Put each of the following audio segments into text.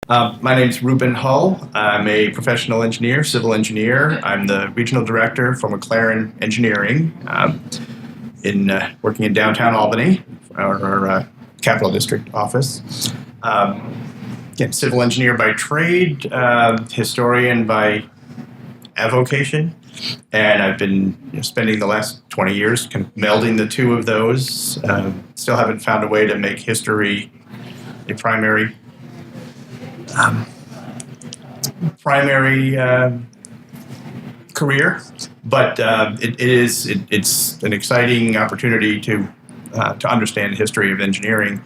My name's Reuben Hull. I'm a professional engineer, civil engineer. I'm the regional director for McLaren Engineering, working in downtown Albany, our capital district office. Again, civil engineer by trade, historian by avocation, and I've been spending the last 20 years kind of melding the two of those. Still haven't found a way to make history a primary career, but it's an exciting opportunity to understand the history of engineering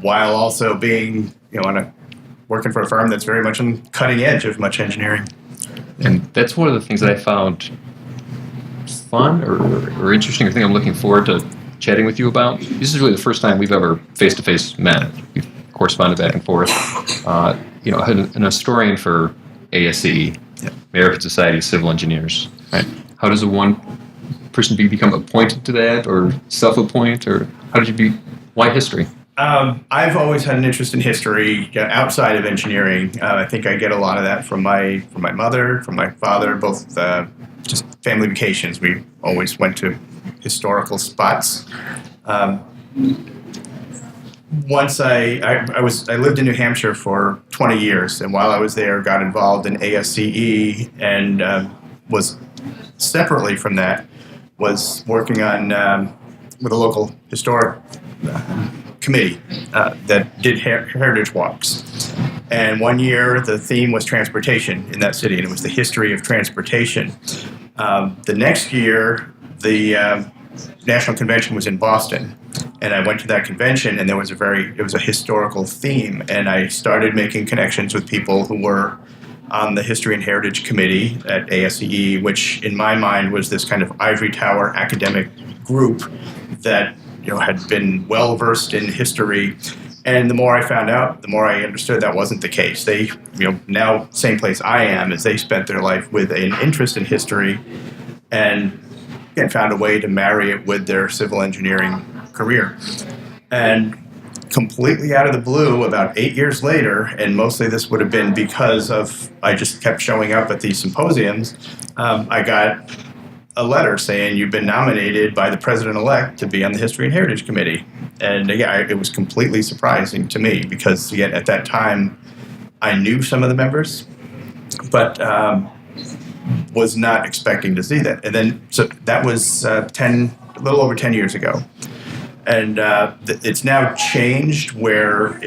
while also being working for a firm that's very much on the cutting edge of much engineering. And that's one of the things that I found fun or interesting, or thing I'm looking forward to chatting with you about. This is really the first time we've ever face-to-face met. We've corresponded back and forth. An historian for ASCE, American Society of Civil Engineers. Right? How does one person become appointed to that, or self-appoint, or why history? I've always had an interest in history outside of engineering. I think I get a lot of that from my mother, from my father, both just family vacations. We always went to historical spots. Once I lived in New Hampshire for 20 years, and while I was there, got involved in ASCE, and was separately from that was working on with a local historic committee that did heritage walks. And one year the theme was transportation in that city, and it was the history of transportation. The next year the National Convention was in Boston, and I went to that convention, and it was a historical theme, and I started making connections with people who were on the History and Heritage Committee at ASCE, which in my mind was this kind of ivory tower academic group that had been well versed in history. And the more I found out, the more I understood that wasn't the case. They, now same place I am, is they spent their life with an interest in history, and found a way to marry it with their civil engineering career. And completely out of the blue, about 8 years later, and mostly this would have been because I just kept showing up at these symposiums, I got a letter saying, "You've been nominated by the president-elect to be on the History and Heritage Committee." And it was completely surprising to me because, again, at that time, I knew some of the members, but was not expecting to see that. And then, so that was a little over 10 years ago. And it's now changed where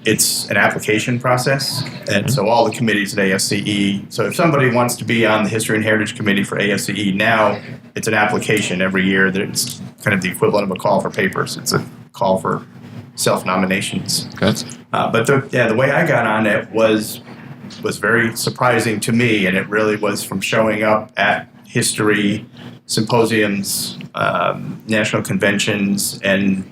it's an application process. And so all the committees at ASCE, so if somebody wants to be on the History and Heritage Committee for ASCE, now it's an application every year. It's kind of the equivalent of a call for papers. It's a call for self-nominations. Good. But the way I got on it was very surprising to me, and it really was from showing up at history symposiums, national conventions, and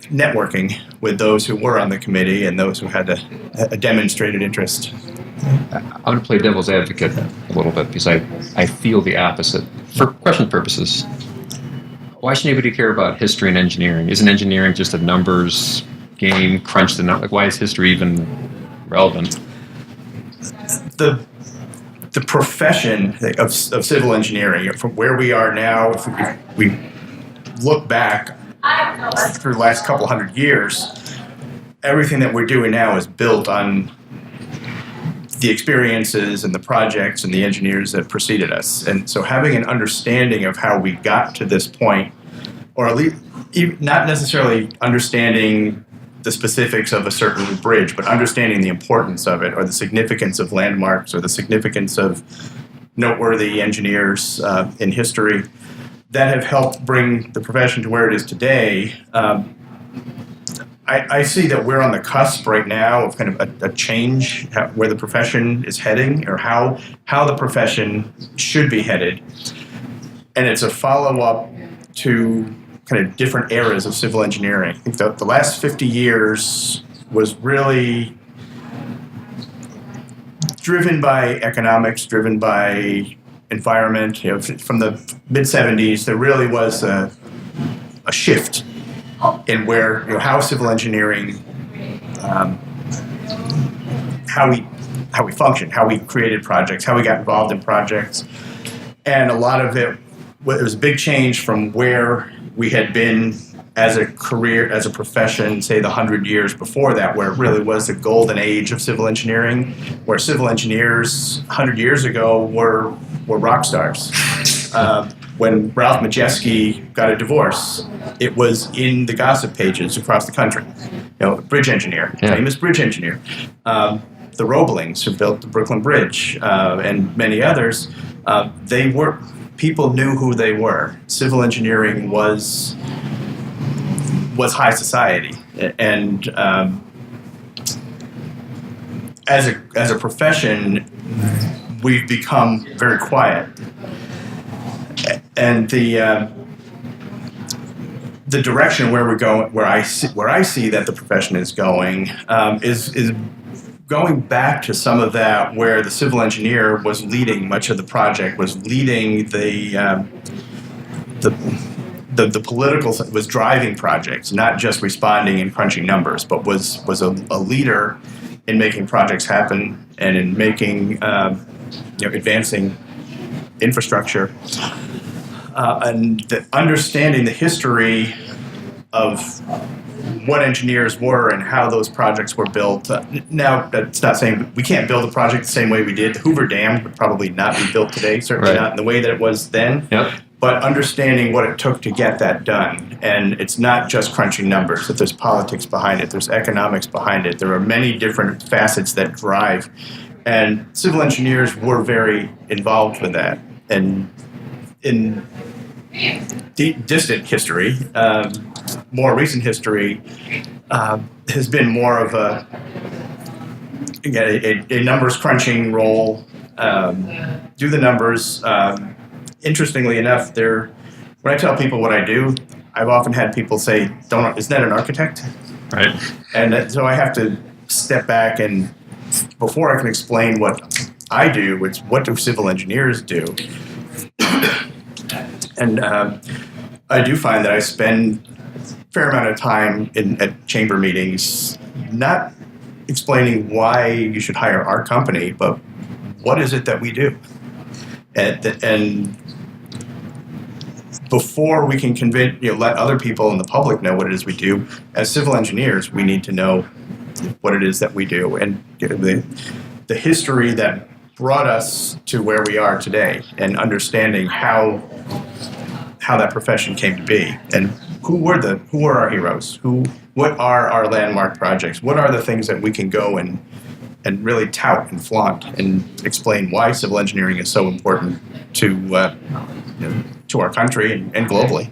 networking with those who were on the committee and those who had a demonstrated interest. I'm going to play devil's advocate a little bit because I feel the opposite. For question purposes, why should anybody care about history and engineering? Isn't engineering just a numbers game, crunch the numbers? Why is history even relevant? The profession of civil engineering, from where we are now, if we look back through the last couple hundred years, everything that we're doing now is built on the experiences and the projects and the engineers that preceded us. And so having an understanding of how we got to this point, or at least not necessarily understanding the specifics of a certain bridge, but understanding the importance of it, or the significance of landmarks, or the significance of noteworthy engineers in history that have helped bring the profession to where it is today. I see that we're on the cusp right now of kind of a change where the profession is heading, or how the profession should be headed. And it's a follow-up to kind of different eras of civil engineering. I think the last 50 years was really driven by economics, driven by environment. From the mid-'70s, there really was a shift in where how civil engineering how we functioned, how we created projects, how we got involved in projects, and a lot of it was a big change from where we had been as a career, as a profession, say the 100 years before that, where it really was the golden age of civil engineering, where civil engineers 100 years ago were rock stars. When Ralph Majeski got a divorce, it was in the gossip pages across the country. Bridge engineer, famous bridge engineer. The Roeblings, who built the Brooklyn Bridge, and many others, people knew who they were. Civil engineering was high society, and as a profession, we've become very quiet, and the direction where we're going, where I see that the profession is going, is going back to some of that, where the civil engineer was leading much of the project, was leading the political, was driving projects, not just responding and crunching numbers, but was a leader in making projects happen and in making advancing infrastructure, and understanding the history of what engineers were and how those projects were built. Now, that's not saying we can't build a project the same way we did. The Hoover Dam would probably not be built today, certainly not in the way that it was then. Yep. But understanding what it took to get that done. And it's not just crunching numbers, that there's politics behind it, there's economics behind it. There are many different facets that drive. And civil engineers were very involved with that. And in distant history, more recent history, has been more of a numbers crunching role. Do the numbers. Interestingly enough, when I tell people what I do, I've often had people say, isn't that an architect? Right. And so I have to step back, and before I can explain what I do, it's what do civil engineers do? And I do find that I spend a fair amount of time at chamber meetings not explaining why you should hire our company, but what is it that we do? And before we can let other people in the public know what it is we do, as civil engineers, we need to know what it is that we do, and the history that brought us to where we are today, and understanding how that profession came to be, and who were our heroes, what are our landmark projects, what are the things that we can go and really tout and flaunt and explain why civil engineering is so important to our country and globally.